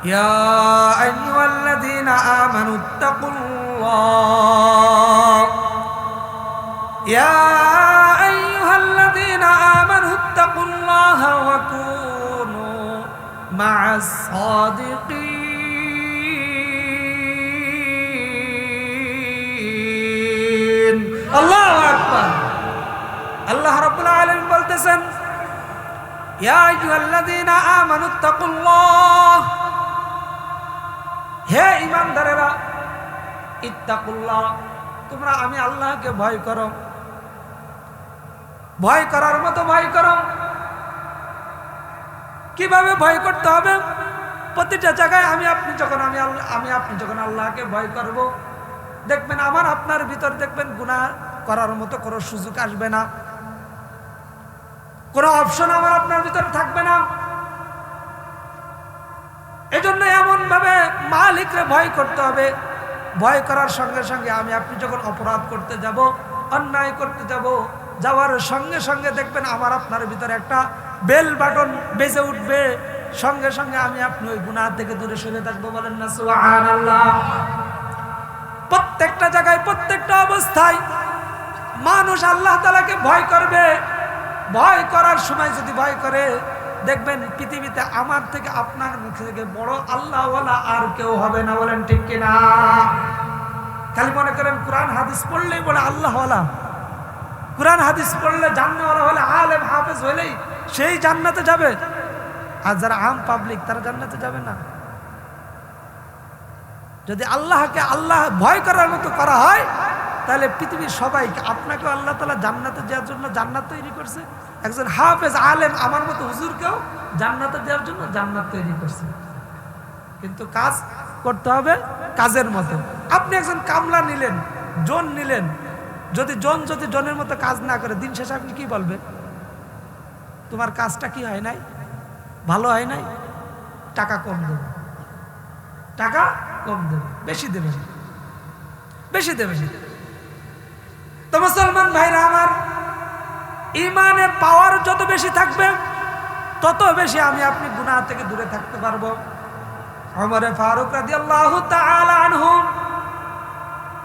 ইয়া আইয়ুহাল্লাযীনা আমানুত্তাকুল্লাহ ইয়া আইয়ুহাল্লাযীনা আমানুত্তাকুল্লাহা ওয়া কুনু মা'আস সাদিকিন। আল্লাহু আকবার। আল্লাহ রাব্বুল আলামিন বলতেছেন, ইয়া আইয়ুহাল্লাযীনা আমানুত্তাকুল্লাহ, হে ঈমানদারেরা, ইত্তাকুল্লাহ, তোমরা আমি আল্লাহকে ভয় করো, ভয় করার মতো ভয় করো। কিভাবে ভয় করতে হবে? প্রতিটা জায়গায় আমি আপনি যখন আল্লাহকে ভয় করব, দেখবেন আমার আপনার ভিতর দেখবেন গুনাহ করার মতো কোনো সুযোগ আসবে না, কোনো অপশন আমার আপনার ভিতর থাকবে না। এজন্য এমন ভাবে মালিকরে ভয় করতে হবে, ভয় করার সঙ্গে সঙ্গে আমি আপনি যখন অপরাধ করতে যাব, অন্যায় করতে যাব, যাওয়ার সঙ্গে সঙ্গে দেখবেন আমার আপনার ভিতরে একটা বেল বাটন বেজে উঠবে, সঙ্গে সঙ্গে আমি আপনি ওই গুনাহ থেকে দূরে সরে থাকবো। বলেন না সুবহানাল্লাহ। প্রত্যেকটা জায়গায় প্রত্যেকটা অবস্থায় মানুষ আল্লাহ তাআলাকে ভয় করবে। ভয় করার সময় যদি ভয় করে, দেখবেন পৃথিবীতে আমার থেকে আপনার মুখ থেকে বড় আল্লাহওয়ালা আর কেউ হবে না। বলেন ঠিক কিনা? খালি মনে করেন কোরআন হাদিস পড়লেই বলে আল্লাহওয়ালা, কোরআন হাদিস পড়লে জান্নাতওয়ালা হলে, আলেম হাফেজ হলেই সেই জান্নাতে যাবে, আর যারা আম পাবলিক তারা জান্নাতে যাবে না। যদি আল্লাহকে আল্লাহ ভয় করার মতো করা হয়, তাহলে পৃথিবীর সবাইকে, আপনাকে আল্লাহ তাআলা জান্নাতে যাওয়ার জন্য জান্নাত তৈরি করছে, একজন হাফেজ আলেম আমার মতো হুজুরকেও জান্নাতে যাওয়ার জন্য জান্নাত তৈরি করছে। কিন্তু কাজ করতে হবে কাজের মতো। আপনি একজন কামলা নিলেন, জন নিলেন, যদি জনের মতো কাজ না করে, দিন শেষে আপনি কি বলবেন? তোমার কাজটা কি হয় নাই, ভালো হয় নাই, টাকা কম দেবে, টাকা কম দেবে, বেশি দেবে, বেশি দেবে। তো মুসলমান ভাইরা আমার, ইমানে পাওয়ার যত বেশি থাকবে, তত বেশি আমি আপনি গুনাহ থেকে দূরে থাকতে পারবো। ওমর ফারুক রাদিয়াল্লাহু তাআলা আনহু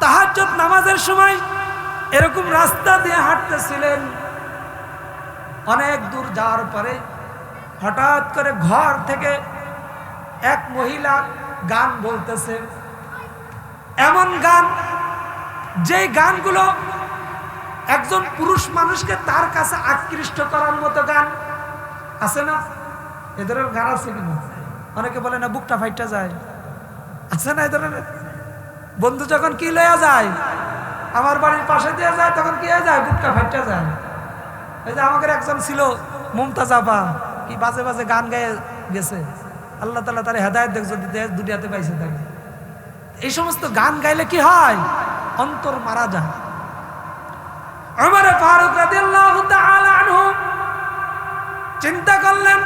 তাহাজ্জুদ নামাজের সময় এরকম রাস্তা দিয়ে হাঁটতেছিলেন। অনেক দূর যাওয়ার পরে হঠাৎ করে ঘর থেকে এক মহিলা গান বলতেছে, এমন গান যেই গানগুলো একজন পুরুষ মানুষকে তার কাছে আকৃষ্ট করার মতো গান আছে না? এ ধরনের গান আছে কিনা? অনেকে বলে না বুকটা ফাইটটা যায়, আছে না? এ ধরনের বন্ধু যখন কি লইয়া যায়, আমার বাড়ির পাশে দিয়ে যায়, তখন কি হয়ে যায়? বুকটা ফাইটটা যায়। এই যে আমাদের একজন ছিল মুমতাজ আপা, কি বাজে বাজে গান গায়ে গেছে, আল্লাহ তাআলা তার হেদায়েত দেখ, যদি দুনিয়াতে পাইছে থাকে। এই সমস্ত গান গাইলে কি হয়? অন্তর মারা যায়। ওমর ফারুক রাদিয়াল্লাহু তাআলা আনহু চিন্তা করলেন,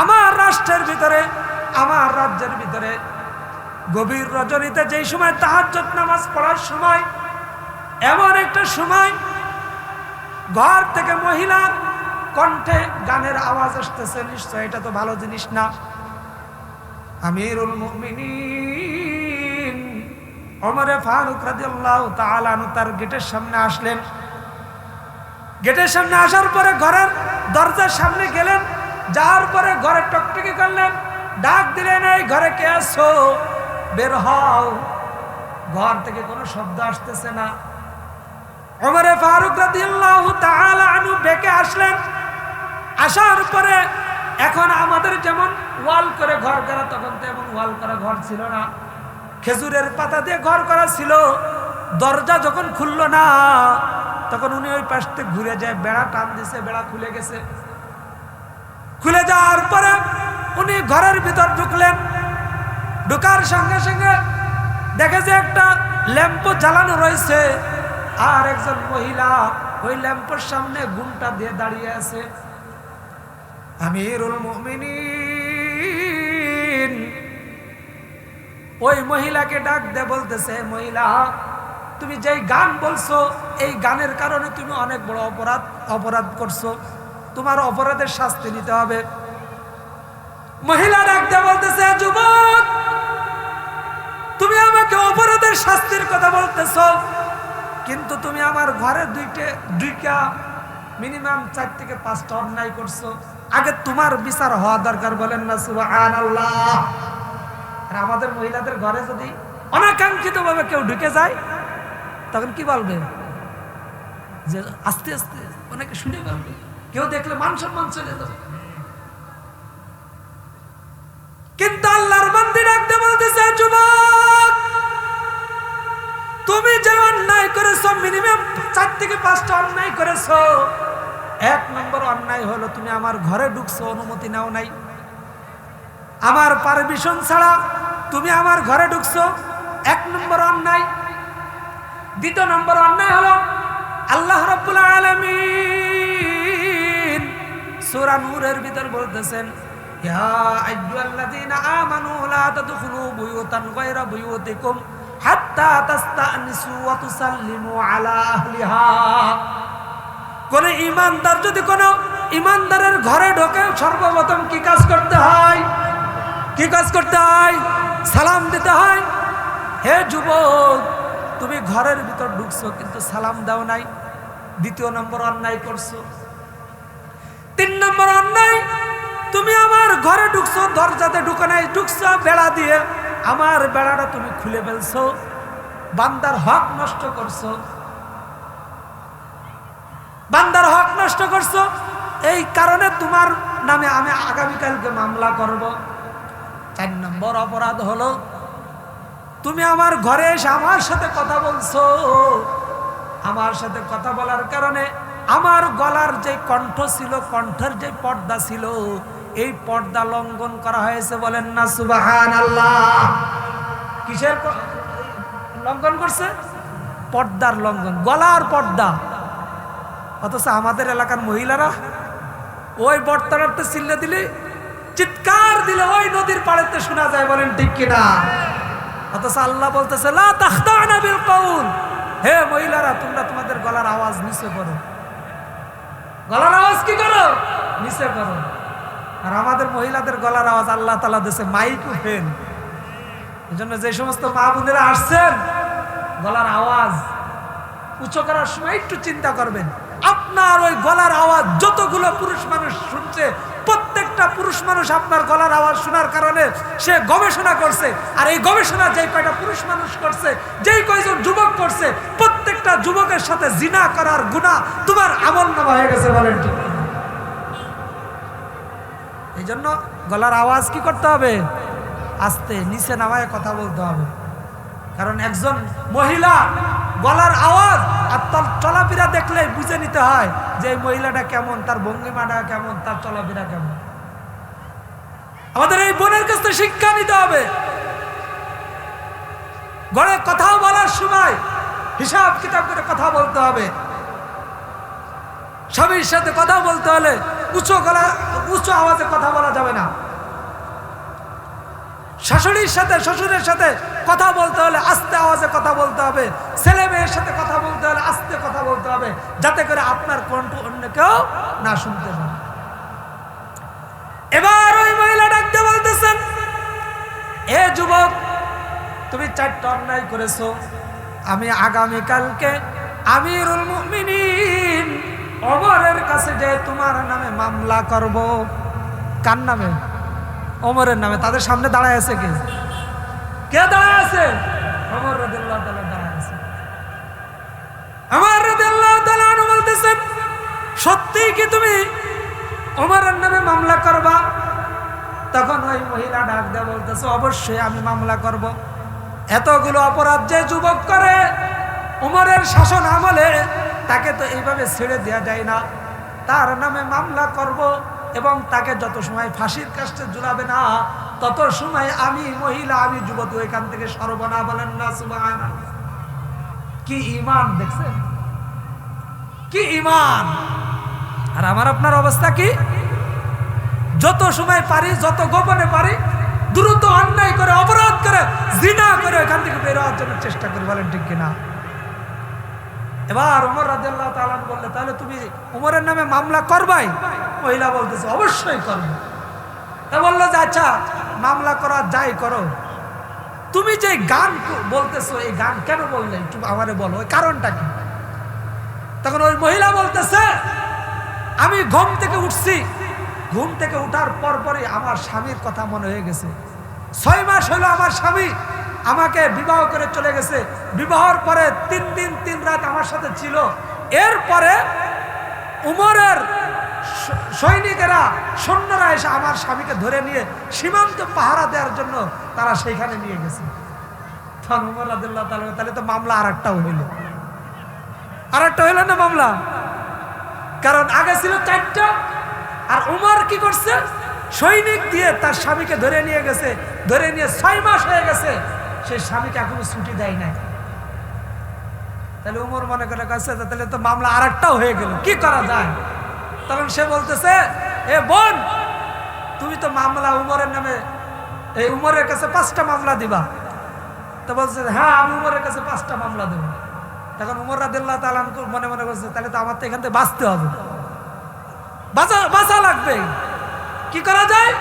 আমার রাষ্ট্রের ভিতরে, আমার রাজ্যের ভিতরে গভীর রজনীতে যেই সময় তাহাজ্জুদ নামাজ পড়ার সময়, এমন একটা সময় ঘর থেকে মহিলার কণ্ঠে গানের আওয়াজ আসতেছে, নিশ্চয় এটা তো ভালো জিনিস না। আমিরুল মুমিনিন ওমর ফারুক রাদিয়াল্লাহু তাআলা আনহু তার গেটের সামনে আসলেন। গেটের সামনে আসার পরে ঘরের দরজার সামনে গেলেন, যাওয়ার পরে ঘরে টকটকি করলেন, ডাক দিলেন, এই ঘরে কে আছো? বের হও। ঘর থেকে কোনো শব্দ আসতেছে না। ওমর ফারুক রাদিয়াল্লাহু তাআলা আনহু বেঁকে আসলেন। আসার পরে এখন আমাদের যেমন ওয়াল করে ঘর করা, তখন তো এমন ওয়াল করা ঘর ছিল না, খেজুরের পাতা দিয়ে ঘর করা ছিল। দরজা যখন খুললো না, তখন উনি ওই পাশ থেকে ঘুরে যায়, বেড়া টান দিছে, বেড়া খুলে গেছে। খুলে যাওয়ার পরে উনি ঘরের ভিতর ঢুকলেন। ঢুকার সঙ্গে সঙ্গে দেখে যে একটা ল্যাম্প জ্বালানো রয়েছে, আর একজন মহিলা ওই ল্যাম্পের সামনে ঘুমটা দিয়ে দাঁড়িয়ে আছে। আমিরুল মুমিনিন ওই মহিলাকে ডাক দিয়ে বলতেছে, মহিলা, তুমি যেই গান বলছো, এই গানের কারণে তুমি অনেক বড় অপরাধ করছো, তোমার অপরাধের শাস্তি নিতে হবে। মহিলা ডাক দিয়ে বলতেছে, যুবক, শাস্তির কথা বলতেছো, কিন্তু তুমি আমার ঘরে দুইটা মিনিমাম 4 থেকে 5টা অন্যায় করছো। আগে তোমার বিচার হওয়া দরকার, বলেন না সুবহানাল্লাহ। আর আমাদের মহিলাদের ঘরে যদি অনাকাঙ্ক্ষিত ভাবে কেউ ঢুকে যায়, তখন কি বলবে? যে আস্তে আস্তে অনেকে শুনে ফেলবে, কেউ দেখলে মান সম্মান চলে যাবে। কিন্তু আল্লাহর বান্দী ডাকতে বলতেছে, যুবক, তুমি যে অন্যায় করেছো, মিনিমাম 4 থেকে 5টা অন্যায় করেছো। 1 নম্বর অন্যায় হলো তুমি আমার ঘরে ঢুকছো, অনুমতি নাও নাই, আমার পারমিশন ছাড়া তুমি আমার ঘরে ঢুকছো, 1 নম্বর অন্যায়। 2 নম্বর অন্যায় হলো আল্লাহ রাব্বুল আলামিন সূরা নূরের ভিতর বলতেছেন, ইয়া আইয়ুহাল্লাযীনা আমানু লা তাদখুলু বুয়ুতান গায়রা বুয়ুতিকুম হাত্তা তাস্তানিসু ওয়া তুসাল্লিমু আলা আহলিহা। কোন ঈমানদার যদি কোন ঈমানদারের ঘরে ঢোকে, সর্বপ্রথম কি কাজ করতে হয়? কি কাজ করতে হয়? সালাম দিতে হয়। হে যুবক, তুমি ঘরের ভিতর ঢুকছো কিন্তু সালাম দাও নাই, 2 নম্বর অন্যায় করছো। 3 নম্বর অন্যায়, তুমি আমার ঘরে ঢুকছো, দরজাতে ঢুকে নাই, ঢুকছো বেড়া দিয়ে, আমার বেড়াটা তুমি খুলে ফেলছো, বান্দার হক নষ্ট করছো, বান্দার হক নষ্ট করছো। এই কারণে তোমার নামে আমি আগামীকালকে মামলা করব। 4 নম্বর অপরাধ হলো তুমি আমার ঘরে এসে আমার সাথে কথা বলছো, আমার সাথে কথা বলার কারণে আমার গলার যে কণ্ঠ ছিল, কণ্ঠের যে পর্দা ছিল, এই পর্দা লঙ্ঘন করা হয়েছে, বলেন না সুবহানাল্লাহ। কিসের লঙ্ঘন করছে? পর্দার লঙ্ঘন, গলার পর্দা। অথচ আমাদের এলাকার মহিলারা ওই বর্তানাতে চিল্লে দিলে, চিৎকার দিলে ওই নদীর পাড়েতে শোনা যায়, বলেন ঠিক কিনা? অথচ আল্লাহ বলতেছে, লা তাখতানা বিল কাউল, হে মহিলারা, তোমরা তোমাদের গলার আওয়াজ নিচে করো। গলার আওয়াজ কি করো? নিচে করো। আর আমাদের মহিলাদের গলার আওয়াজ আল্লাহ তাআলা দিয়েছে মাইক্রো ফোন। এজন্য যে সমস্ত মা বোনেরা আসছেন, গলার আওয়াজ উঁচু করার সময় একটু চিন্তা করবেন। আপনার ওই গলার আওয়াজ যতগুলো পুরুষ মানুষ শুনছে, প্রত্যেকটা পুরুষ মানুষ আপনার গলার আওয়াজ শোনার কারণে সে গবেষণা করছে। আর এই গবেষণা যেই কয়টা পুরুষ মানুষ করছে, যেই কয়জন যুবক করছে, প্রত্যেকটা যুবকের সাথে জিনা করার গুনাহ তোমার আমলনামা হয়ে গেছে, বলেন ঠিক? এই জন্য গলার আওয়াজ কি করতে হবে? আস্তে নিচে নামায় কথা বলতে হবে। কারণ একজন মহিলা গলার আওয়াজ আর তার চলাফেরা দেখলে বুঝে নিতে হয় যে এই মহিলাটা কেমন, তার ভঙ্গিমাটা কেমন, তার চলাফেরা কেমন। আমাদের এই বোনের কাছ থেকে শিক্ষা নিতে হবে। ঘরে কথা বলার সময় হিসাব কিতাব করে কথা বলতে হবে। স্বামীর সাথে কথা বলতে হলে উঁচু আওয়াজে কথা বলা যাবে না। শাশুড়ির সাথে, শ্বশুরের সাথে কথা বলতে হলে আস্তে আওয়াজে কথা বলতে হবে। ছেলে মেয়ের সাথে কথা বলতে হলে আস্তে কথা বলতে হবে, যাতে করে আপনার কণ্ঠ অন্য কেউ না শুনতে পারে। এবার ওই মহিলা ডাকতে বলতেছেন, এ যুবক, তুমি 4টা অন্যায় করেছো। আমি আগামীকালকে আমিরুল মুমিনিন ওমরের কাছে যে তোমার নামে মামলা করব। কার নামে? ওমরের নামে। তাদের সামনে দাঁড়ায় আছে কে? কে দাঁড়ায় আছে? ওমর রাদিয়াল্লাহু তাআলা দাঁড়ায় আছে। ওমর রাদিয়াল্লাহু তাআলা বলতেছেন, সত্যি কি তুমি ওমরের নামে মামলা করবা? তখন ওই মহিলা ডাক দিয়ে বলতেছে, অবশ্যই আমি মামলা করব। এতগুলো অপরাধ যে যুবক করে ওমরের শাসন আমলে, তাকে তো এইভাবে ছেড়ে দেওয়া যায় না। তার নামে মামলা করব এবং তাকে যত সময় ফাঁসির কাস্টে ঝুলাবে না, তত সময় আমি মহিলা, আমি যুবতী ওইখান থেকে সরব না, বলেন না সুবহানাল্লাহ। কি ঈমান দেখছেন? কি ঈমান! আর আমার আপনার অবস্থা কি? যত সময় পারি, যত গোপনে পারি, দ্রুত অন্যায় করে, অপরাধ করে, জিনা করে এখান থেকে বের হওয়ার জন্য চেষ্টা করি, বলেন ঠিক কিনা? এবার ওমর রাদিয়াল্লাহু তাআলা বললে, তাহলে তুমি ওমরের নামে মামলা করবাই? মহিলা বলতেছে, অবশ্যই করব। তা বললো যে আচ্ছা, মামলা করা যাই করো, তুমি যে গান বলতেছো এই গান কেন বললে একটু আমারে বলো, ওই কারণটা কি? তখন ওই মহিলা বলতেছে, আমি ঘুম থেকে উঠছি, ঘুম থেকে উঠার পরপরই আমার স্বামীর কথা মনে হয়ে গেছে। 6 মাস হলো আমার স্বামী আমাকে বিবাহ করে চলে গেছে। বিবাহের পরে 3 দিন 3 রাত আমার সাথে ছিল। এরপরে উমরের সৈনিকেরা, সৈন্যরা এসে আমার স্বামীকে ধরে নিয়ে সীমান্ত পাহারা দেওয়ার জন্য তারা সেইখানে নিয়ে গেছে। তখন উমর রাদিয়াল্লাহু তাআলা, তাহলে তো মামলা আরেকটাও হইল, না মামলা? কারণ আগে ছিল 4টা, আর উমর কি করছে, সৈনিক দিয়ে তার স্বামীকে ধরে নিয়ে গেছে। ধরে নিয়ে 6 মাস হয়ে গেছে, সেই স্বামীকে এখনো ছুটি দেয় নাই। তাহলে উমর মনে করে কাছে, তাহলে তো মামলা আরেকটাও হয়ে গেল, কি করা যায়? তখন সে বলতেছে, এ বোন, তুমি তো মামলা উমরের নামে, এই উমরের কাছে 5টা মামলা দিবা। তো বলছে, হ্যাঁ আমি উমরের কাছে 5টা মামলা দেব। তখন উমর রাদিয়াল্লাহু তাআলা মনে মনে বলছে, তাহলে তো আমার তো এখান থেকে বাঁচতে হবে, বাঁচা লাগবে, কি করা যায়?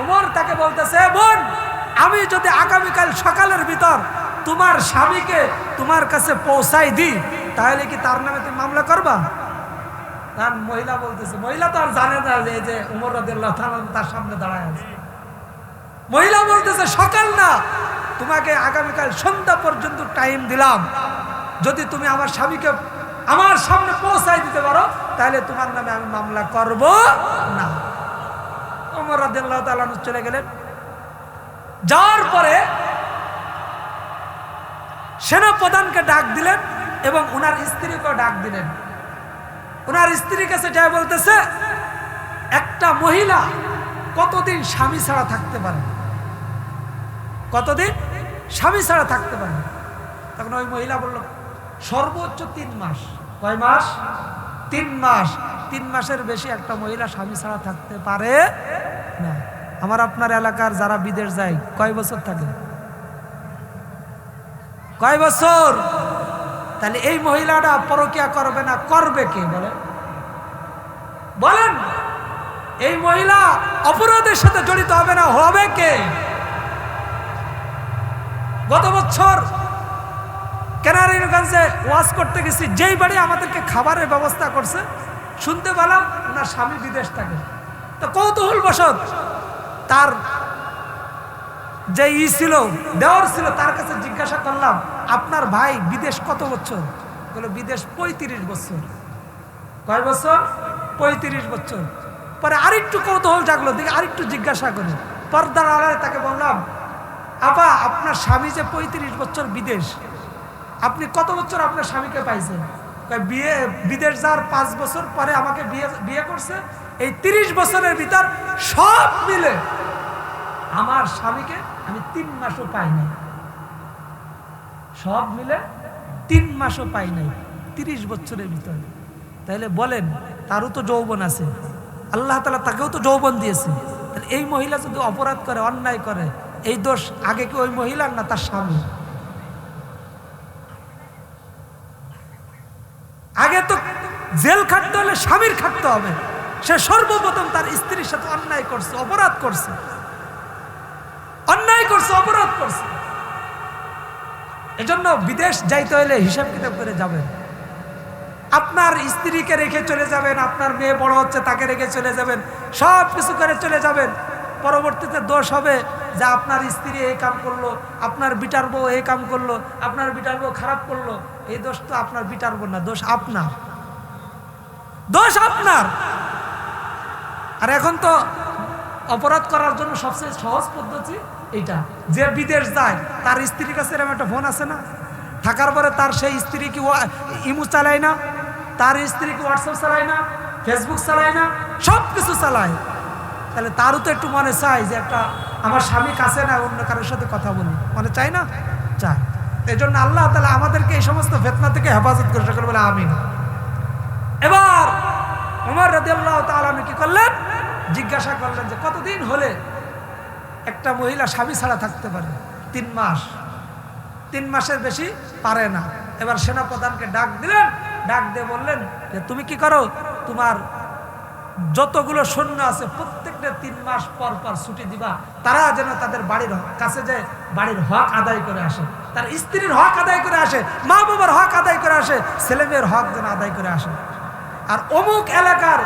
উমর তাকে বলতেছে, বোন, আমি যদি আগামীকাল সকালের ভিতর তোমার স্বামীকে তোমার কাছে পৌঁছাই দিই, তাহলে কি তার নামে তুমি মামলা করবা? কারণ মহিলা বলতেছে, মহিলা তো আর জানে না যে উমর রাদিয়াল্লাহু তাআলা তার সামনে দাঁড়ায় আছে। মহিলা বলতেছে, সকাল না, তোমাকে আগামীকাল সন্ধ্যা পর্যন্ত টাইম দিলাম, যদি তুমি আমার স্বামীকে আমার সামনে পৌঁছাই দিতে পারো, তাহলে তোমার নামে আমি মামলা করব না। ওমর রাদিয়াল্লাহু তাআলা চলে গেলেন। যাওয়ার পরে সেনাপ্রধানকে ডাক দিলেন এবং ওনার স্ত্রীকে ডাক দিলেন। ওনার স্ত্রীর কাছে যা বলতেছে, একটা মহিলা কতদিন স্বামী ছাড়া থাকতে পারে, কতদিন স্বামী ছাড়া থাকতে পারে? তখন ওই মহিলা বলল, সর্বোচ্চ 3 মাস। কয় মাস? 3 মাস। 3 মাসের বেশি একটা মহিলা স্বামী ছাড়া থাকতে পারে না। আমার আপনার এলাকার যারা বিদেশ যায়, কয় বছর থাকে? কয় বছর? তাহলে এই মহিলাটা পরকিয়া করবে না, করবে কে বলেন? বলেন, এই মহিলা অপরাধের সাথে জড়িত হবে না, হবে কে? গত বছর কেরানীগঞ্জে ওয়াজ করতে গেছি, যেই বাড়ি আমাদেরকে খাবারের ব্যবস্থা করছে, শুনতে পেলাম ওনার স্বামী বিদেশ থাকে। তো কৌতূহল বশত তার যে ছিল, দেওয়ার ছিল, তার কাছে জিজ্ঞাসা করলাম, আপনার ভাই বিদেশ কত বছর? বলে, বিদেশ 35 বছর। কয় বছর? 35 বছর। পরে আরেকটু কৌতূহল জাগলো, দেখে আরেকটু জিজ্ঞাসা করি। পর্দার আড়ালে তাকে বললাম, আপা, আপনার স্বামী যে 35 বছর বিদেশ, আপনি কত বছর আপনার স্বামীকে পাইছেন? বিয়ে, বিদেশ যাওয়ার 5 বছর পরে আমাকে বিয়ে করছে। এই 30 বছরের ভিতর সব মিলে আমার স্বামীকে আমি 3 মাসও পাই নাই। সব মিলে 3 মাসও পাই নাই 30 বছরের ভিতরে। তাহলে বলেন, তারও তো যৌবন আছে, আল্লাহ তাআলা তাকেও তো যৌবন দিয়েছে। তাহলে এই মহিলা যদি অপরাধ করে, অন্যায় করে, এই দোষ আগে কি ওই মহিলার না তার স্বামী? আগে তো জেল খাটতে হলে স্বামীর খাটতে হবে। সে সর্বপ্রথম তার স্ত্রীর সাথে অন্যায় করছে, অপরাধ করছে, অন্যায় করছে, অপরাধ করছে। এজন্য বিদেশ যাইতে হলে হিসাব কিতাব করে যাবেন। আপনার স্ত্রীকে রেখে চলে যাবেন, আপনার মেয়ে বড় হচ্ছে তাকে রেখে চলে যাবেন, সব কিছু করে চলে যাবেন। পরবর্তীতে দোষ হবে যে আপনার স্ত্রী এই কাম করলো, আপনার বিটার বউ এই কাম করলো, আপনার বিটার বউ খারাপ করলো। এই দোষ তো আপনার বিটার বউ না, দোষ আপনার, দোষ আপনার। আর এখন তো অপরাধ করার জন্য সবচেয়ে সহজ পদ্ধতি এইটা, যে বিদেশ যায় তার স্ত্রীর কাছে এরকম একটা ফোন আছে না, থাকার পরে তার সেই স্ত্রী কি ইমো চালায় না, তার স্ত্রী কি হোয়াটসঅ্যাপ চালায় না, ফেসবুক চালায় না, সব কিছু চালায়। তাহলে তারও তো একটু মনে চায় যে একটা আমার স্বামী কাছে না, অন্য কারোর সাথে কথা বলি, মনে চায় না? চায়। এই জন্য আল্লাহ তাআলা আমাদেরকে এই সমস্ত ফিতনা থেকে হেফাজত করে, সকলে বলে আমিন। এবার ওমর রাদিয়াল্লাহু তাআলা কি করলেন? জিজ্ঞাসা করলেন যে কতদিন হলে একটা মহিলা স্বামী ছাড়া থাকতে পারে? 3 মাস। 3 মাসের বেশি পারে না। এবার সেনাপ্রধানকে ডাক দিলেন, ডাক দিয়ে বললেন যে তুমি কি করো, তোমার যতগুলো সৈন্য আছে প্রত্যেকটা 3 মাস পর পর ছুটি দিবা, তারা যেন তাদের বাড়ির কাছে যে বাড়ির হক আদায় করে আসে, তার স্ত্রীর হক আদায় করে আসে, মা বাবার হক আদায় করে আসে, ছেলে মেয়ের হক যেন আদায় করে আসে। আর অমুক এলাকার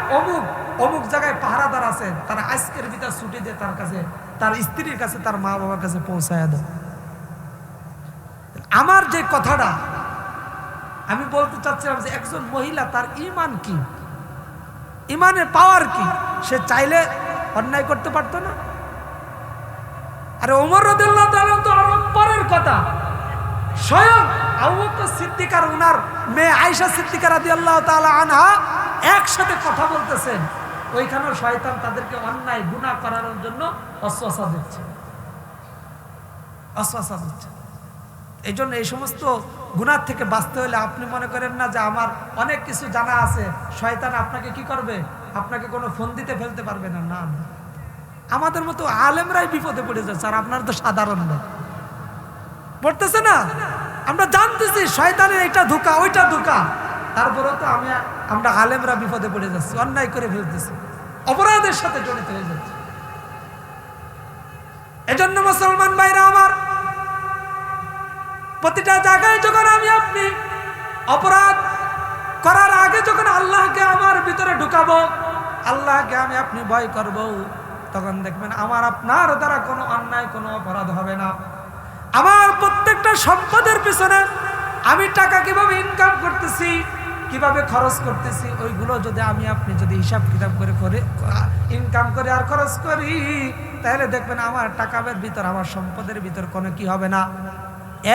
অমুক জায়গায় পাহারাদার আছে, তারা আজকের ভিতর ছুটি দিয়ে তার কাছে, তার স্ত্রীর কাছে, তার মা বাবার কাছে পৌঁছায় দেয়। আমার যে কথাটা আমি বলতে চাচ্ছিলাম যে একজন মহিলা তার ঈমান কি, ঈমানের পাওয়ার কি, সে চাইলে অন্যায় করতে পারতো না? আরে ওমর রাদিয়াল্লাহু তাআলা তো আরো পরের কথা, স্বয়ং আবু বকর সিদ্দিক আর উনার মেয়ে আয়েশা সিদ্দিকা রাদিয়াল্লাহু তাআলা আনহা একসাথে কথা বলতেছেন, ওইখানে শয়তান তাদেরকে অন্যায় গুনাহ করানোর জন্য ওয়াসওয়াসা দিচ্ছে। এই জন্য এই সমস্ত গুনাহ থেকে বাঁচতে হলে আপনি মনে করেন না যে আমার অনেক কিছু জানা আছে, শয়তান আপনাকে কি করবে, আপনাকে কোনো ফোন দিতে ফেলতে পারবে না। না, আমাদের মতো আলেমরাই বিপদে পড়ে যাচ্ছে, আর আপনার তো সাধারণ না, পড়তেছে না। আমরা জানতেছি শয়তানের এটা ধোঁকা ওইটা ধোঁকা, তারপরেও তো আমরা আলেমরা বিপদে পড়ে যাচ্ছি, অন্যায় করে ফেলতেছি, অপরাধের সাথে জড়িত হয়ে যাচ্ছে। এজন্য মুসলমান ভাইরা আমার, প্রতিটা জায়গায় যখন আমি আপনি অপরাধ করার আগে যখন আল্লাহকে আমার ভিতরে ঢুকাবো, আল্লাহকে আমি আপনি ভয় করব, তখন দেখবেন আমার আপনার দ্বারা কোনো অন্যায় কোনো অপরাধ হবে না। আমার প্রত্যেকটা সম্পদের পিছনে আমি টাকা কিভাবে ইনকাম করতেছি, কিভাবে খরচ করতেছি, ওইগুলো যদি আমি আপনি যদি হিসাব কিতাব করে ইনকাম করে আর খরচ করি, তাহলে দেখবেন আমার টাকার ভিতর, আমার সম্পদের ভিতর কোনো কি হবে না,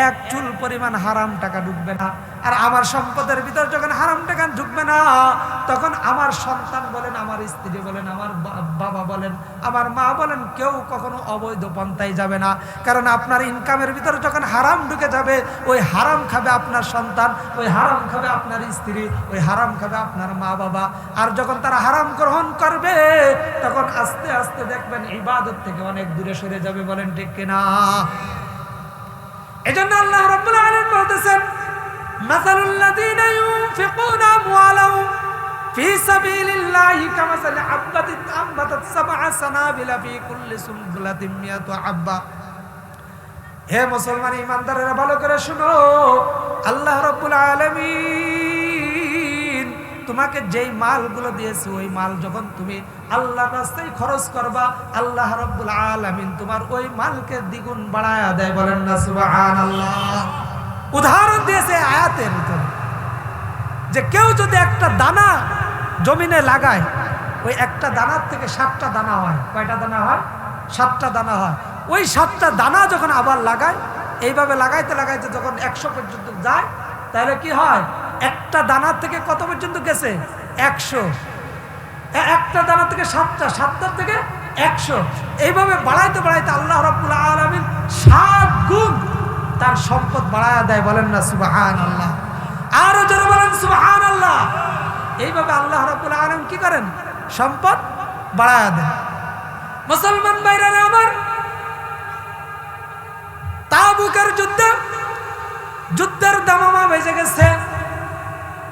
এক চুল পরিমাণ হারাম টাকা ঢুকবে না। আর আমার সম্পদের ভিতর যখন হারাম টাকা ঢুকবে না, তখন আমার সন্তান বলেন, আমার স্ত্রী বলেন, আমার বাবা বলেন, আমার মা বলেন, কেউ কখনো অবৈধ পন্থায় যাবে না। কারণ আপনার ইনকামের ভিতরে যখন হারাম ঢুকে যাবে, ওই হারাম খাবে আপনার সন্তান, ওই হারাম খাবে আপনার স্ত্রী, ওই হারাম খাবে আপনার মা বাবা। আর যখন তারা হারাম গ্রহণ করবে, তখন আস্তে আস্তে দেখবেন ইবাদত থেকে অনেক দূরে সরে যাবে। বলেন ঠিক কিনা? এজন্য আল্লাহ রাব্বুল আলামিন বলতেছেন, মাসালুল লাযীনা ইউনফিকুনা আমওয়ালাহুম ফি সাবিলিল্লাহি কামাসালি হাব্বাতিন আমবাতাত সাবআ সানাবিলা ফি কুল্লি সুনবুলাতিন মিয়াতু হাব্বা। হে মুসলমান ঈমানদারেরা, ভালো করে শুনো, আল্লাহ রাব্বুল আলামিন তোমাকে যেই মালগুলো দিয়েছে, ওই মাল যখন তুমি আল্লাহর রাস্তায় খরচ করবা, আল্লাহ রাব্বুল আলামিন তোমার ওই মালকে দ্বিগুণ বাড়ায়া দেয়। বলেন না সুবহানাল্লাহ। উদাহরণ দিয়েছে আয়াতের ভিতরে, যে কেউ যদি একটা দানা জমিনে লাগায়, ওই একটা দানার থেকে 7টা দানা হয়। কয়টা দানা হয়? 7টা দানা হয়। ওই 7টা দানা যখন আবার লাগায়, এইভাবে লাগাইতে লাগাইতে যখন 100 পর্যন্ত যায়, তাহলে কি হয়? একটা দানার থেকে কত পর্যন্ত গেছে? 100। একটা দানা থেকে 7টা, 7টার থেকে 100, এইভাবে বাড়াইতে বাড়াইতে আল্লাহ রাব্বুল আলামিন 7 গুণ তার সম্পদ বাড়ায়া দেয়। বলেন না সুবহানাল্লাহ। আরো জোরে বলেন সুবহানাল্লাহ। এইভাবে আল্লাহ রাব্বুল আলামিন কি করেন? সম্পদ বাড়ায়া দেন। মুসলমান ভাইরা আমার, তাবুকের যুদ্ধের দামামা বেজে গেছে।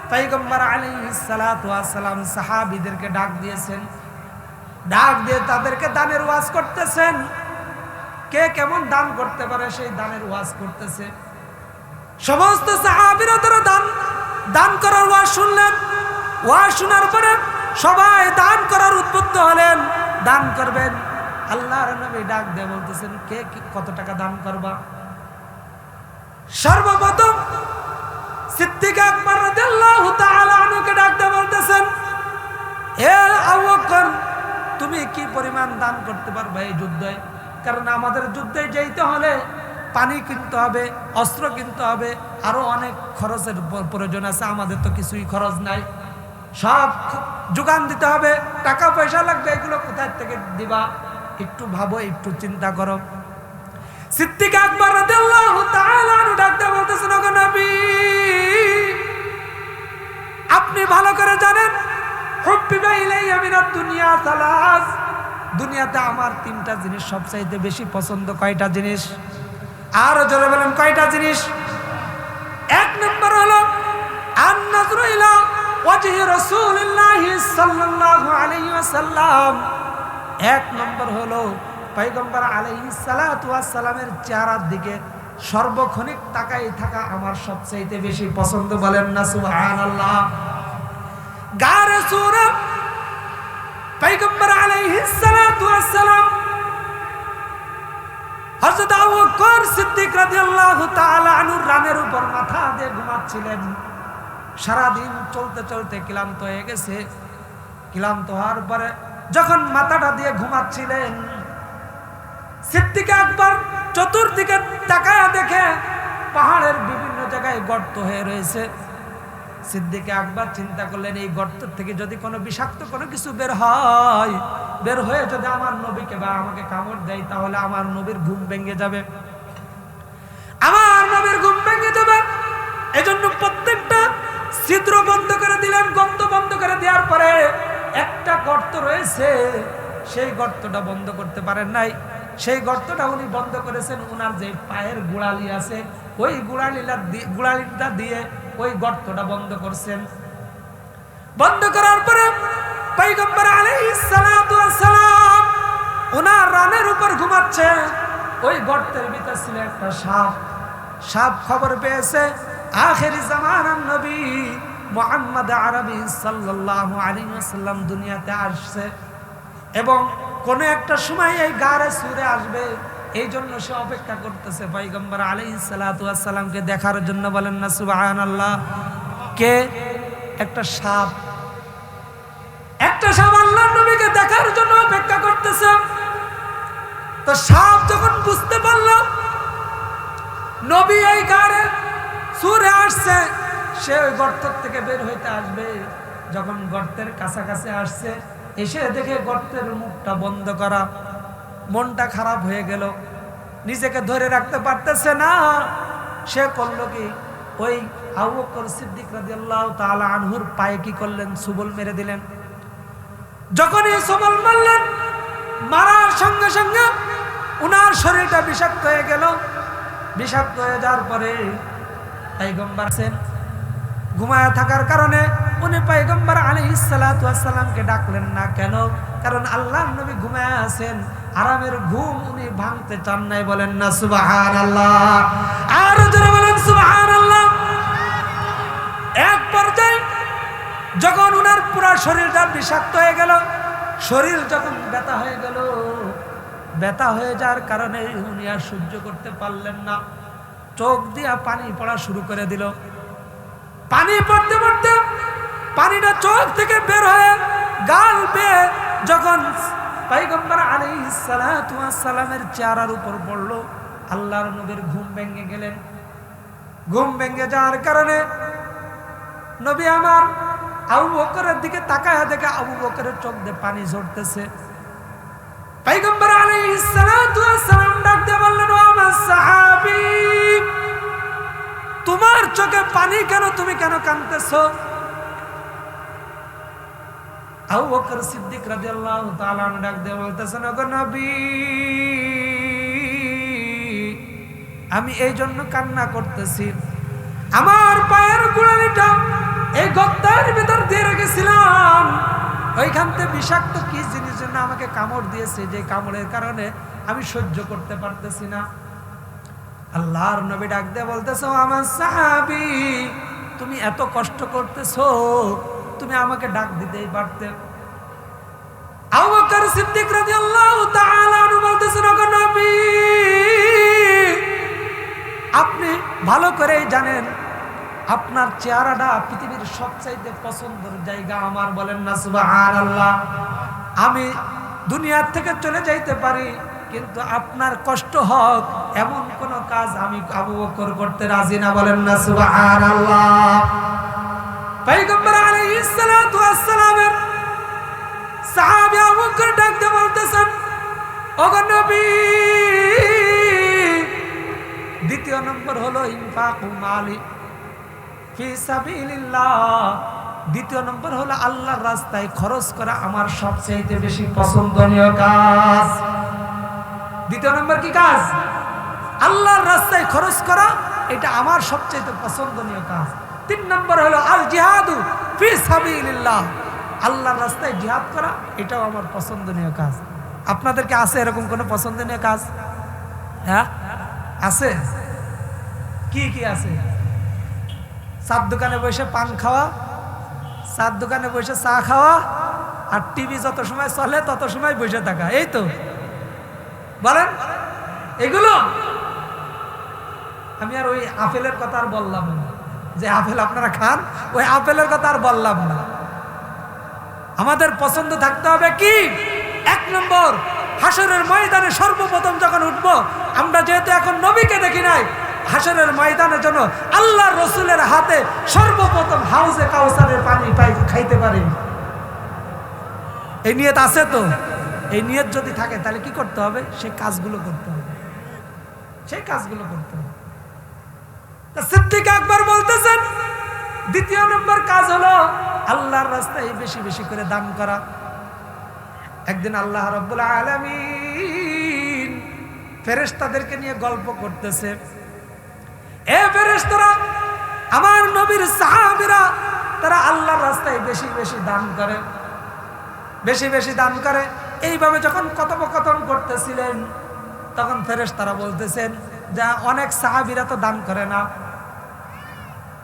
পয়গম্বর আলাইহিস সালাতু ওয়াস সালাম সাহাবীদেরকে ডাক দিয়েছেন, ডাক দিয়ে তাদেরকে দানের ওয়াজ করতেছেন। কে কেমন দান করতে পারে সেই দানের ওয়াজ করতেছে। সমস্ত সাহাবীরা তারা দান করার ওয়াজ শুনলেন। ওয়াজ শোনার পরে সবাই দান করার উদ্বুদ্ধ হলেন, দান করবেন। আল্লাহর নবী ডাক দিয়ে বলতেছেন, কে কত টাকা দান করবা? সর্বপ্রথম সিদ্দিক আকবর রাদিয়াল্লাহু তাআলা আনহুকে ডাক দিয়ে বলতেছেন, হে আবু বকর, তুমি কি পরিমাণ দান করতে পারবে এই যুদ্ধে? কারণ আমাদের যুদ্ধে যেতে হলে পানি কিনতে হবে, অস্ত্র কিনতে হবে, আরো অনেক খরচের প্রয়োজন আছে। আমাদের তো কিছুই খরচ নাই, সব যোগান দিতে হবে, টাকা পয়সা লাগবে, এগুলো কোথায় থেকে দিবা? একটু ভাবো, একটু চিন্তা করো। সিদ্দিক আকবর রাদিয়াল্লাহু তাআলা আনহু ডাকতে বলতেছেন, ওগো নবী, আপনি ভালো করে জানেন, হুব্বিবা ইলাইয়া মিনাদ দুনিয়া সালাস, দুনিয়াতে আমার 3টা জিনিস সবচাইতে বেশি পছন্দ। কয়টা জিনিস? আরো জোরে বলেন, কয়টা জিনিস? 1 নম্বর হলো আন-নাযরু ইলা ওয়াজহি রাসূলুল্লাহ সাল্লাল্লাহু আলাইহি ওয়াসাল্লাম। এক নম্বর হলো পয়গম্বর আলাইহিস সালাতু ওয়াস সালামের চেহারার দিকে সর্বক্ষণিক তাকাই থাকা আমার সবচেয়ে বেশি পছন্দ, বলেন না সুবহানাল্লাহ। গারে সূরা পয়গম্বর আলাইহিস সালাতু ওয়াস সালাম হযরত আবু বকর সিদ্দিক রাদিয়াল্লাহু তাআলা আনহুর রানের উপর মাথা দিয়ে ঘুমাচ্ছিলেন। সারাদিন চলতে চলতে ক্লান্ত হয়ে গেছে। ক্লান্ত হওয়ার পরে যখন মাথাটা দিয়ে ঘুমাচ্ছিলেন, সিদ্দিক আকবর চতুর্দিকে তাকায়া দেখে পাহাড়ের বিভিন্ন জায়গায় গর্ত হয়ে রয়েছে। সিদ্দিক আকবর চিন্তা করলেন, এই গর্ত থেকে যদি কোনো বিষাক্ত কোনো কিছু বের হয়ে যদি আমার নবীকে বা আমাকে কামড় দেয়, তাহলে আমার নবীর ঘুম ভেঙে যাবে, আমার নবীর ঘুম ভেঙে যাবে। এজন্য প্রত্যেকটা ছিদ্র বন্ধ করে দিলেন। গর্ত বন্ধ করে দেওয়ার পরে একটা গর্ত রয়েছে, সেই গর্তটা বন্ধ করতে পারেন নাই। সেই গর্তটা উনি বন্ধ করেছেন উনার যে পায়ের গোড়ালি আছে, ওই গোড়ালিটা দিয়ে ওই গর্তটা বন্ধ করছেন। বন্ধ করার পরে পয়গম্বর আলাইহিস সালাতু ওয়াস সালাম ওনার রানের উপর ঘুমাচ্ছে। ওই গর্তের ভিতর ছিল একটা সাপ। সাপ খবর পেয়েছে আখিরি জামানার নবী মুহাম্মদ আরবি সাল্লাল্লাহু আলাইহি ওয়াসাল্লাম দুনিয়াতে আসছে এবং কোন একটা সময় এই গারে সুরে আসবে, এই জন্য সে অপেক্ষা করতেছে পয়গম্বর আলাইহিস সালাতু ওয়াস সালামকে দেখার জন্য, বলেন না সুবহানাল্লাহ। কে? একটা সাপ। একটা সাপ আল্লাহর নবীকে দেখার জন্য অপেক্ষা করতেছে। তো সাপ যখন বুঝতে পারল নবী এই গারে সুরে আসছে, সে ওই গর্ত থেকে বের হইতে আসবে। যখন গর্তের কাছাকাছি আসছে, এসে দেখে গর্তের মুখটা বন্ধ করা। মনটা খারাপ হয়ে গেল, নিজেকে ধরে রাখতে পারতেছে না। সে করলো কি, ওই আবু বকর সিদ্দিক রাদিয়াল্লাহু তাআলা আনহুর পায়ে কি করলেন, সবল মেরে দিলেন। যখনই সবল মারলেন, মারার সঙ্গে সঙ্গে উনার শরীরটা বিষাক্ত হয়ে গেল। বিষাক্ত হয়ে যাওয়ার পরে পয়গম্বর আছেন, ঘুমায় থাকার কারণে উনি পয়গম্বর আলাইহিস সালাতু ওয়াস সালামকে ডাকলেন না। কেন? কারণ আল্লাহর নবী ঘুমায় আছেন, আরামের ঘুম উনি ভাঙতে চান নাই, বলেন না সুবহানাল্লাহ। আর যারা বলেন সুবহানাল্লাহ। এক পর্যায়ে যখন উনার পুরো শরীরটা বিষাক্ত হয়ে গেল, শরীর যখন ব্যথা হয়ে গেল, ব্যথা হয়ে যাওয়ার কারণে উনি আর সহ্য করতে পারলেন না। চোখ দিয়া পানি পড়া শুরু করে দিল। পানি পড়তে পড়তে পানিটা চোখ থেকে বের হয়ে গাল বেয়ে যখন পয়গম্বর আলাইহিস সালাতু ওয়াস সালামের চেহারার উপর পড়ল, আল্লাহর নবীর ঘুম ভেঙে গেলেন। ঘুম ভেঙে যাওয়ার কারণে নবী আমার আবু বকরের দিকে তাকায়া দেখে আবু বকরের চোখ দিয়ে পানি ঝরতেছে। পয়গম্বর আলাইহিস সালাতু ওয়াস সালাম ডাক দিয়ে বললেন, ও আমার সাহাবী, তোমার চোখে পানি কেন? তুমি কেন কাঁদতেছো? আবু বকর সিদ্দিক রাদিয়াল্লাহু তাআলা ডাক দিয়ে বলতেছেন, ওগো নবী, আমি এই জন্য কান্না করতেছি, আমার পায়ের গোড়ালিটা এই গর্তের ভিতর দিয়ে রেখেছিলাম, ওইখান থেকে বিষাক্ত কি জিনিস জন্য আমাকে কামড় দিয়েছে, যে কামড়ের কারণে আমি সহ্য করতে পারতেছি না। আল্লাহর নবী ডাক দিয়ে বলতেছো, আমার সাহাবী, তুমি এত কষ্ট করতেছো, তুমি আমাকে ডাক দিতেই পারতে। আবু বকর সিদ্দিক রাদিয়াল্লাহু তাআলা আনহু বলতেছেন, ওগো নবী, আপনি ভালো করেই জানেন আপনার চেহারাটা পৃথিবীর সবচাইতে পছন্দের জায়গা আমার, বলেন না সুবহানাল্লাহ। আমি দুনিয়ার থেকে চলে যাইতে পারি, কিন্তু আপনার কষ্ট হোক এমন কোন কাজ আমি আবু বকর করতে রাজি না, বলেন না সুবহানাল্লাহ। পয়গম্বর আলাইহিস সালাতু ওয়াস সালামের সাহাবী আবু বকর ডাক দিয়ে বলতেছেন, ওগো নবী, দ্বিতীয় নম্বর হলো ইনফাকুল মালি ফি সাবিলিল্লাহ। দ্বিতীয় নম্বর হলো আল্লাহর রাস্তায় খরচ করা আমার সবচেয়ে বেশি পছন্দনীয় কাজ। দ্বিতীয় নম্বর কি কাজ? আল্লাহর রাস্তায় খরচ করা, এটা আমার সবচেয়ে পছন্দনীয় কাজ। 3 নম্বর হলো আল জিহাদু ফি সাবিলিল্লাহ, আল্লাহর রাস্তায় জিহাদ করা, এটাও আমার পছন্দনীয় কাজ। আপনাদেরকে আছে এরকম কোনো পছন্দনীয় কাজ? হ্যাঁ আছে। কি কি আছে? চার দোকানে বসে পান খাওয়া, চার দোকানে বসে চা খাওয়া, আর টিভি যত সময় চলে তত সময় বসে থাকা, এই তো বলেন এগুলো। আমি আর ওই আপেলের কথা আর বললাম না, যে আপেল আপনারা খান, ওই আপেলের কথা আর বললাম না। আমাদের পছন্দ থাকতে হবে কি? 1 নম্বর, হাসরের ময়দানে সর্বপ্রথম যখন উঠবো, আমরা যেহেতু এখন নবীকে দেখি নাই, হাসরের ময়দানের জন্য আল্লাহর রসুলের হাতে সর্বপ্রথম হাউজে কাউসারের পানি খাইতে পারি। এই নিয়ত আছে তো? এই নিয়ত যদি থাকে তাহলে কি করতে হবে? সেই কাজগুলো করতে হবে, সেই কাজগুলো করতে হবে। সিদ্দিক আকবর বলতেছেন 2 নম্বর কাজ হলো আল্লাহর রাস্তায় বেশি বেশি করে দান করা। একদিন আল্লাহ রাব্বুল আলামিন ফেরেশতাদেরকে নিয়ে গল্প করতেছে, এ ফেরেশতারা, আমার নবীর সাহাবীরা তারা আল্লাহর রাস্তায় বেশি বেশি দান করে, বেশি বেশি দান করে। এইভাবে যখন কথোপকথন করতেছিলেন, তখন ফেরেশতারা বলতেছেন যে অনেক সাহাবীরা তো দান করে না।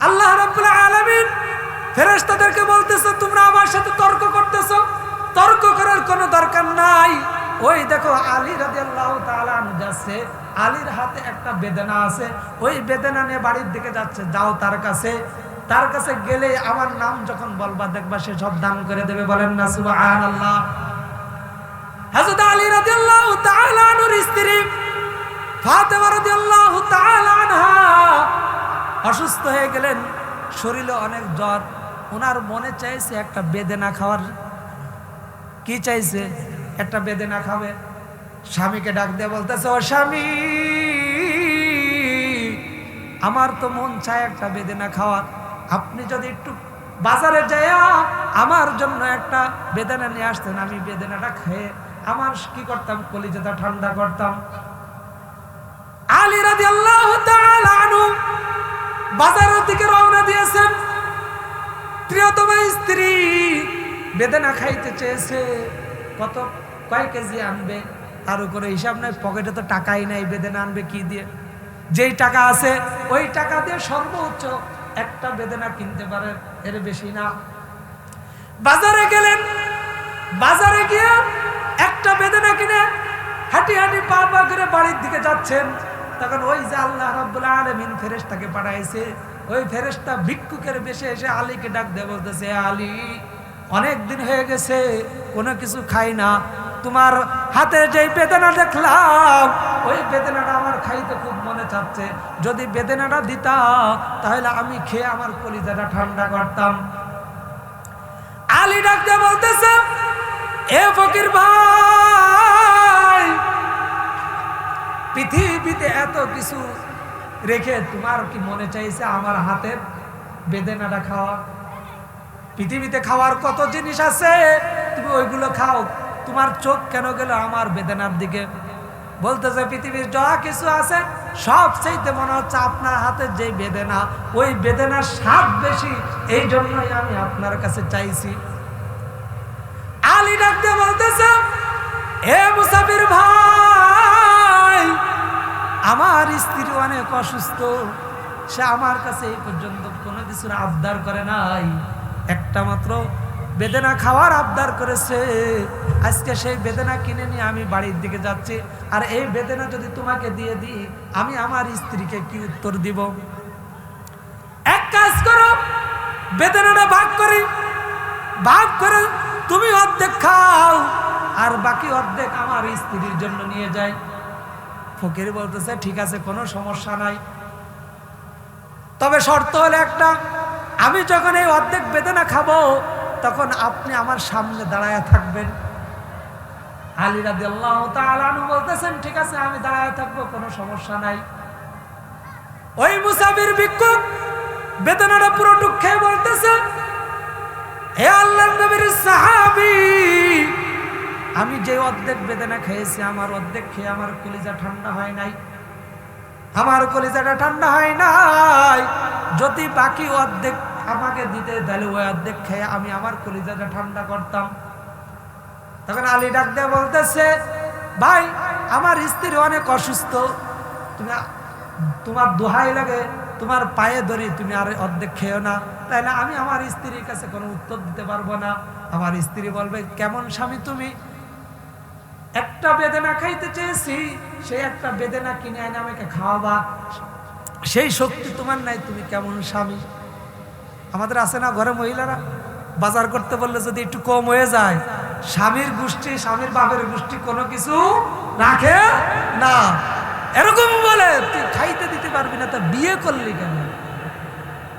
আল্লাহ রাব্বুল আলামিন ফেরেশতাদেরকে বলতেছে, তোমরা আমার সাথে তর্ক করতেছো, তর্ক করার কোনো দরকার নাই। ওই দেখো আলী রাদিয়াল্লাহু তাআলা আনহু যাচ্ছে, আলীর হাতে একটা বেদনা আছে, ওই বেদনা নিয়ে বাড়ির দিকে যাচ্ছে, যাও তার কাছে, তার কাছে গেলে আমার নাম যখন বলবা দেখবা সে সব দান করে দেবে। বলেন না সুবহানাল্লাহ। হযরত আলী রাদিয়াল্লাহু তাআলা আনহুর স্ত্রী ফাতেমা রাদিয়াল্লাহু তাআলা আনহা অসুস্থ হয়ে গেলেন, শরীরে অনেক জ্বর। ওনার মনে চাইছে একটা বেদনা খাওয়ার। কি চাইছে? একটা বেদনা খাবে। স্বামীকে ডাক দিয়ে বলতেছে, ও স্বামী, আমার তো মন চায় একটা বেদনা খাওয়ার, আপনি যদি একটু বাজারে যাইয়া আমার জন্য একটা বেদনা নিয়ে আসতেন, আমি বেদনাটা খেয়ে আমার কি করতাম, কলিজাটা ঠান্ডা করতাম। আলী রাদিয়াল্লাহু তাআলা আনহু বাজারের দিকে রওনা দিয়েছেন। প্রিয়তম স্ত্রী বেদনা খাইতে চেয়েছে, কয় কেজি আনবে তার উপরে হিসাব নাই, পকেটে তো টাকাই নাই, বেদনা আনবে কি দিয়ে? যেই টাকা আছে ওই টাকা দিয়ে সর্বোচ্চ একটা বেদনা কিনতে পারে, এর বেশি না। বাজারে গেলেন, বাজারে গিয়ে একটা বেদনা কিনে হাঁটি হাঁটি পা পা করে বাড়ির দিকে যাচ্ছেন। তখন ওই যে আল্লাহ রাব্বুল আলামিন ফেরেশতাকে পাঠাইছে, ওই ফেরেশতা ভিক্ষুকের বেশে এসে আলীকে ডাক দিয়ে বলতেছে, আলী, অনেক দিন হয়ে গেছে কোনো কিছু খাই না, তোমার হাতে যে বেদনা দেখলাম ওই বেদনাটা আমার খাইতে খুব মনে চাচ্ছে, যদি বেদনাটা দিতা তাহলে আমি খেয়ে আমার কলিজাটা ঠান্ডা করতাম। আলী ডাক দিয়ে বলতেছে, এ ফকির ভাই, পৃথিবীতে এত কিছু রেখে তোমার কি মনে চাইছে আমার হাতের বেদনাটা খাওয়া? পৃথিবীতে খাওয়ার কত জিনিস আছে, তুমি ওইগুলো খাও, তোমার চোখ কেন গেল আমার বেদনার দিকে? বলতেছে, পৃথিবীর যা কিছু আছে সব চাইতে মনে হচ্ছে আপনার হাতের যে বেদনা, ওই বেদনার স্বাদ বেশি, এই জন্যই আমি আপনার কাছে চাইছি। আলী ডাকতে বলতেছে, হে মুসাফির ভাই, আমার স্ত্রী অনেক অসুস্থ, সে আমার কাছে এই পর্যন্ত কোনো কিছুর আবদার করে নাই, একটা মাত্র বেদনা খাওয়ার আবদার করেছে। আজকে সেই বেদনা কিনে নিয়ে আমি বাড়ির দিকে যাচ্ছি, আর এই বেদনা যদি তোমাকে দিয়ে দিই আমি আমার স্ত্রীকে কি উত্তর দিব? এক কাজ করো, বেদনাটা ভাগ করি, ভাগ করে তুমি অর্ধেক খাও আর বাকি অর্ধেক আমার স্ত্রীর জন্য নিয়ে যাই। ফকির বলতেছে, ঠিক আছে, কোনো সমস্যা নাই, তবে শর্ত হলো একটা, আমি যখন এই অর্ধেক বেদনা খাবো তখন আপনি আমার সামনে দাঁড়ায় থাকবেন। আলী রাদিয়াল্লাহু তাআলা আনহু বলতেছেন, ঠিক আছে, আমি দাঁড়ায় থাকবো, কোনো সমস্যা নাই। ওই মুসাফির ভিক্ষুক বেদনাটা পুরোটুক খেয়ে বলতেছে, হে আল্লাহর নবীর সাহাবী, আমি যে অর্ধেক বেদনা খেয়েছি আমার অর্ধেক খেয়ে আমার কলিজা ঠান্ডা হয় নাই, আমার কলিজাটা ঠান্ডা হয় নাই। যদি বাকি অর্ধেক আমাকে দিতে, তাহলে ওই অর্ধেক খেয়ে আমি আমার কলিজাটা ঠান্ডা করতাম। তখন আলী ডাক দিয়ে বলতেছে, ভাই আমার স্ত্রী অনেক অসুস্থ, তুমি তোমার দোহাই লাগে, তোমার পায়ে ধরি, তুমি আর অর্ধেক খেও না, তাই না আমি আমার স্ত্রীর কাছে কোনো উত্তর দিতে পারবো না। আমার স্ত্রী বলবে, কেমন স্বামী তুমি, একটা বেদনা খাইতে চেয়েছি, সেই একটা বেদনা কিনে এনে আমাকে খাওয়াবা, সেই শক্তি তোমার নাই, তুমি কেমন স্বামী। আমাদের আছে না ঘরে মহিলারা বাজার করতে বললে যদি একটু কম হয়ে যায়, স্বামীর গোষ্ঠী, স্বামীর বাপের গোষ্ঠী কোনো কিছু রাখে না, এরকম বলে তুই খাইতে দিতে পারবি না, তা বিয়ে করলি কেন,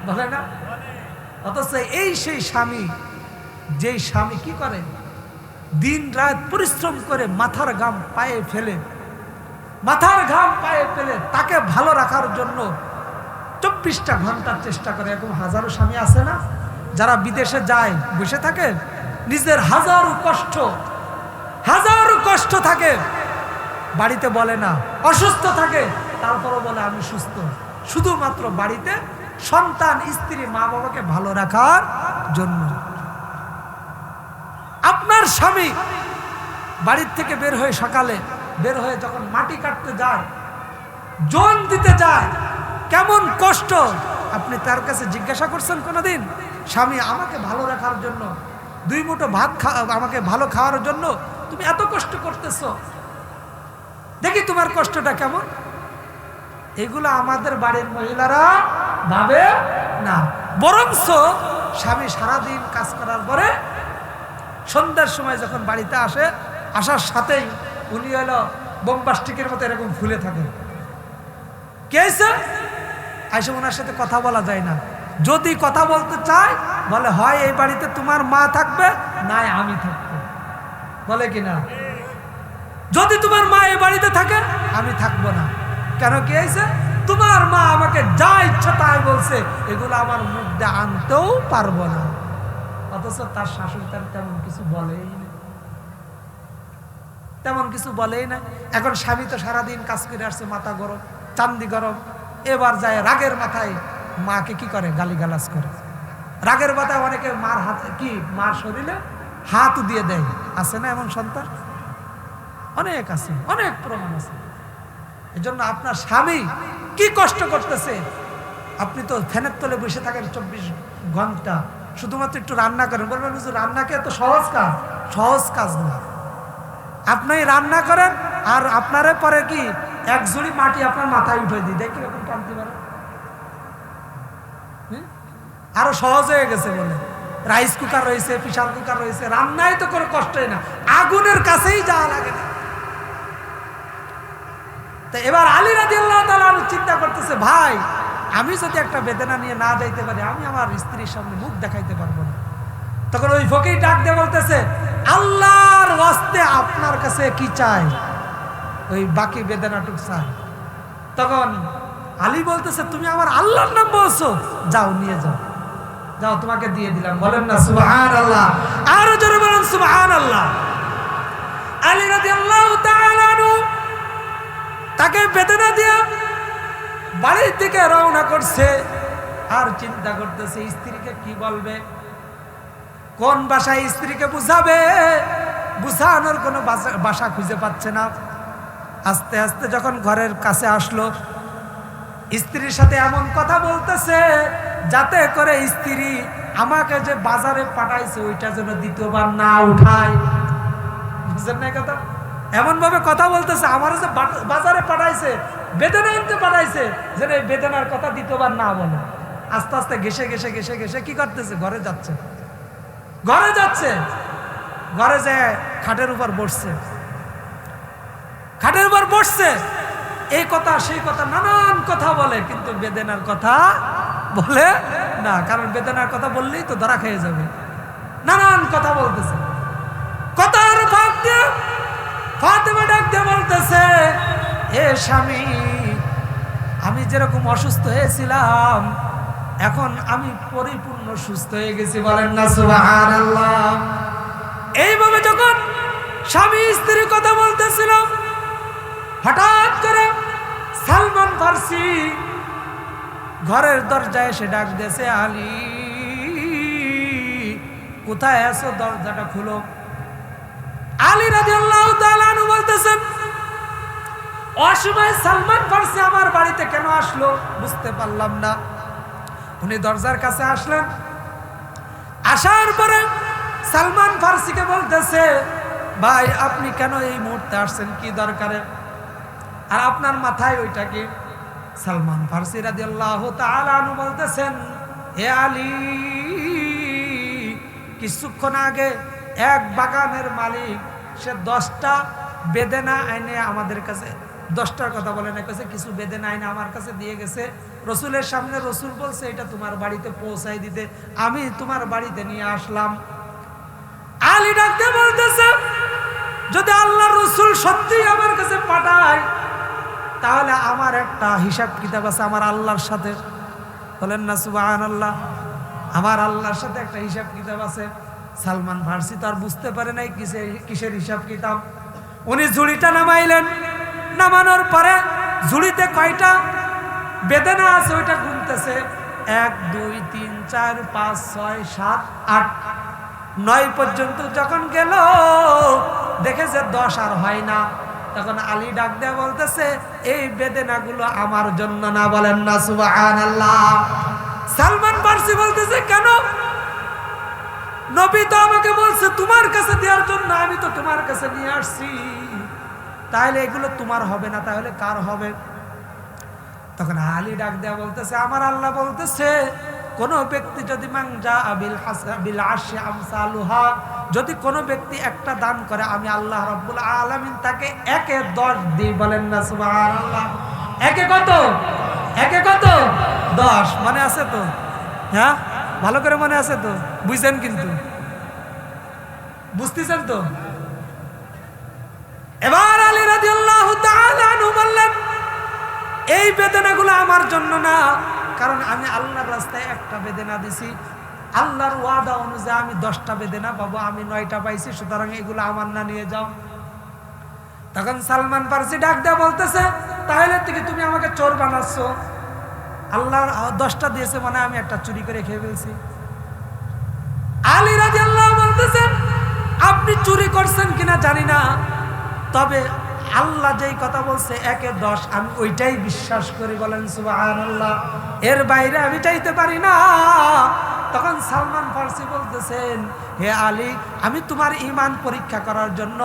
বলে না। অথচ এই সেই স্বামী, যেই স্বামী কি করে, দিন রাত পরিশ্রম করে মাথার ঘাম পায়ে ফেলে, তাকে ভালো রাখার জন্য 24টা ঘন্টার চেষ্টা করে। এরকম হাজারো স্বামী আছে না, যারা বিদেশে যায়, বসে থাকে, নিজের হাজারো কষ্ট থাকে, বাড়িতে বলে না, অসুস্থ থাকে, তারপরও বলে আমি সুস্থ, শুধুমাত্র বাড়িতে সন্তান, স্ত্রী, মা বাবাকে ভালো রাখার জন্য। আপনার স্বামী বাড়ির থেকে বের হয়ে, সকালে বের হয়ে যখন মাটি কাটতে যায়, জন দিতে যায়, কেমন কষ্ট, আপনি তার কাছে জিজ্ঞাসা করছেন কোনোদিন, স্বামী আমাকে ভালো রাখার জন্য, 2 মুঠো ভাত আমাকে ভালো খাওয়ার জন্য তুমি এত কষ্ট করতেছো, দেখি তোমার কষ্টটা কেমন? এগুলো আমাদের বাড়ির মহিলারা ভাবে না, বরঞ্চ স্বামী সারাদিন কাজ করার পরে সন্ধ্যার সময় যখন বাড়িতে আসে, আসার সাথেই উনি হলো বোমবাস্টিকের মতো এরকম ফুলে থাকে। কে এসে আইসে, ওনার সাথে কথা বলা যায় না, যদি কথা বলতে চায় বলে হয় এই বাড়িতে তোমার মা থাকবে, নাই আমি থাকবো, বলে কি না। যদি তোমার মা এই বাড়িতে থাকে আমি থাকবো না, কেন কি হয়েছে, তোমার মা আমাকে যা ইচ্ছা তাই বলছে, এগুলো আমার মুখ দিয়ে আনতেও পারবো না। অথচ তার শাশুড়ি তার তেমন কিছু বলেই না, এখন স্বামী তো সারাদিন কাজ করে আসছে, মাথা গরম, চান্দি গরম, এবার যায় রাগের মাথায় মাকে কি করে, গালিগালাজ করে, রাগের মাথায় অনেকে মার হাতে কি, মার শরীরে হাত দিয়ে দেয়, আছে না এমন সন্তান, অনেক আছে, অনেক প্রমাণ আছে। এজন্য আপনার স্বামী কি কষ্ট করতেছে, আপনি তো ফ্যানের তলে বসে থাকেন 24 ঘন্টা, শুধুমাত্র একটু রান্না করেন, বলবেন রান্নাকে এত সহজ কাজ না। আপনি রান্না করেন আর আপনারে পরে কি এক ঝুড়ি মাটি আপনার মাথায় উঠে দিই, দেখি এরকম টানতে পারে, আরো সহজ হয়ে গেছে বলে। রাইস কুকার রয়েছে, প্রেসার কুকার রয়েছে, রান্নায় তো কোনো কষ্টই না, আগুনের কাছেই যাওয়া লাগে না। তো এবার আলী রাদিয়াল্লাহু তাআলা চিন্তা করতেছে, ভাই আমি যদি একটা বেদনা নিয়ে না যাইতে পারি, আমি আমার স্ত্রীর সামনে মুখ দেখাইতে পারবো না। তখন ওই ফকির ডাক দিয়ে বলতেছে, আল্লাহর ওয়াস্তে আপনার কাছে কি চাই, ওই বাকি বেদনাটুক চাই। তখন আলী বলতেছে, তুমি আমার আল্লাহর নাম বলছো, যাও নিয়ে যাও, যাও তোমাকে দিয়ে দিলাম, বলেন না সুবহানাল্লাহ, আরো জোরে বলেন সুবহানাল্লাহ। আলী রাদিয়াল্লাহু তাআলা আনহু তাকে বেদনা দিয়া বাড়ির থেকে রওনা করছে, আর চিন্তা করতেছে স্ত্রীকে কি বলবে, কোন ভাষায় স্ত্রীকে বুঝাবে, বুঝানোর কোনো ভাষা খুঁজে পাচ্ছে না। আস্তে আস্তে যখন ঘরের কাছে আসলো, স্ত্রীর সাথে এমন কথা বলতেছে যাতে করে স্ত্রী আমাকে যে বাজারে পাঠাইছে ওইটা যেন দ্বিতীয়বার না উঠায়, বুঝলেন না কথা, এমন ভাবে কথা বলতেছে, আমার যে বাজারে পাঠাইছে, বেদনা আনতে পাঠাইছে, যেন এই বেদনার কথা দ্বিতীয়বার না বলে। আস্তে আস্তে ঘেসে কি করতেছে, ঘরে যাচ্ছে, ঘরে যে খাটের উপর বসছে, এই কথা সেই কথা, নানান কথা বলে, কিন্তু বেদনার কথা বলে না, কারণ বেদনার কথা বললেই তো ধরা খেয়ে যাবে। নানান কথা বলতেছে, কথার ফাঁক দিয়ে ফাতেমা ডাক দিয়ে বলতেছে, এ স্বামী, আমি যেরকম অসুস্থ হয়েছিলাম, এখন আমি পরিপূর্ণ সুস্থ হয়ে গেছি, বলেন না সুবহানাল্লাহ। এইভাবে যখন স্বামী স্ত্রী কথা বলতেছিল, হঠাৎ করে সালমান ফার্সি ঘরের দরজায় এসে ডাক দিয়েছে, আলী কোথায় আছো, দরজাটা খুলো। আলী রাদিয়াল্লাহু তাআলা আনহু বলতেছেন, অসময়ে সালমান ফারসি আমার বাড়িতে কেন আসলো বুঝতে পারলাম না। উনি দরজার কাছে আসলেন, আসার পরে সালমান ফারসিকে বলতেছে, ভাই আপনি কেন এই মুহূর্তে আসছেন, কি দরকারে, আর আপনার মাথায় ওইটা কি? সালমান ফারসি রাদিয়াল্লাহু তাআলা আনহু বলতেছেন, হে আলী, কিছুক্ষণ আগে এক বাগানের মালিক সে 10টা বেদেনা আইনে আমাদের কাছে, 10টার কথা বলে না, কাছে কিছু বেদেনা আইনে আমার কাছে দিয়ে গেছে। রসুলের সামনে রসুল বলছে এটা তোমার বাড়িতে পৌঁছাই দিতে, আমি তোমার বাড়িতে নিয়ে আসলাম। আলী ডাকতে বলতেছে, যদি আল্লাহ রসুল সত্যি আমার কাছে পাঠায় তাহলে আমার একটা হিসাব কিতাব আছে আমার আল্লাহর সাথে। বলেন না সুবহানাল্লাহ। আমার আল্লাহর সাথে একটা হিসাব কিতাব আছে। সালমান ফারসি তো আর বুঝতে পারে নাই কিসের হিসাব কিতাব। উনি ঝুড়িটা নামাইলেন, নামানোর পরে ঝুড়িতে কয়টা বেদনা আছে ওইটা গুনতেছে, 1 2 3 4 5 6 7 8 9 পর্যন্ত যখন গেল দেখেছে 10 আর হয় না। তখন আলী ডাক দেয়া বলতেছে, এই বেদনাগুলো আমার জন্য না। বলেন না সুবহানাল্লাহ। সালমান ফারসি বলতেছে, কেন? নবী তো আমাকে বলছে তোমার কাছে দেওয়ার জন্য, আমি তো তোমার কাছে নিয়ে আসছি, তাহলে এগুলো তোমার হবে না, তাহলে কার হবে? তখন আলী ডাক দেয়া বলতেছে, আমার আল্লাহ বলতেছে, কোন ব্যক্তি যদি যদি কোনো ব্যক্তি একটা দান করে আমি আল্লাহ রাব্বুল আলামিন তাকে 1-এ 10 দিই। বলেন না সুবহানাল্লাহ। 1-এ কত? 1-এ কত? 10। মনে আছে তো? হ্যাঁ, ভালো করে মনে আছে তো? বুঝছেন কিন্তু, বুঝতেছেন তো? এবার আলী রাদিয়াল্লাহু তাআলা আনহু বললেন, এই বেদনাগুলো আমার জন্য না, কারণ আমি আল্লাহর রাস্তায় একটা বেদনা দিছি, আল্লাহর ওয়াদা অনুযায়ী আমি 10টা বেদনা পাবো, আমি 9টা পাইছি, সুতরাং এগুলো আমার না, নিয়ে যাও। তখন সালমান ফারসি ডাক দেয়া বলতেছে, তাহলে থেকে তুমি আমাকে চোর বানাচ্ছ, আল্লাহ 10টা দিয়েছে মানে আমি একটা চুরি করে খেয়ে ফেলছি। আলী রাদিয়াল্লাহু বলতেছেন, আপনি চুরি করছেন কিনা জানি না, তবে আল্লাহ যেই কথা বলছে 1-এ 10 আমি ওইটাই বিশ্বাস করি। বলেন সুবহানাল্লাহ। এর বাইরে আমি চাইতে পারি না। তখন সালমান ফারসি বলতেছেন, হে আলী, আমি তোমার ঈমান পরীক্ষা করার জন্য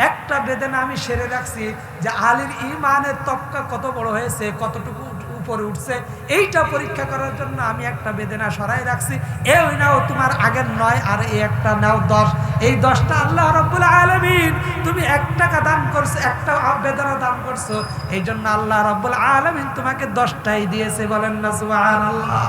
একটা বেদনা আমি সেরে রাখছি, যে আলীর ঈমানের তবকা কত বড় হয়েছে, কতটুকু উপরে উঠছে, এইটা পরীক্ষা করার জন্য আমি একটা বেদনা সরাই রাখছি। এই নাও তোমার আগের 9 আর এই একটা নাও 10। এই 10টা আল্লাহ রাব্বুল আলামিন, তুমি 1 টাকা দান করছো, একটা বেদনা দান করছো, এই জন্য আল্লাহ রাব্বুল আলামিন তোমাকে 10টাই দিয়েছে। বলেন না সুবহানাল্লাহ।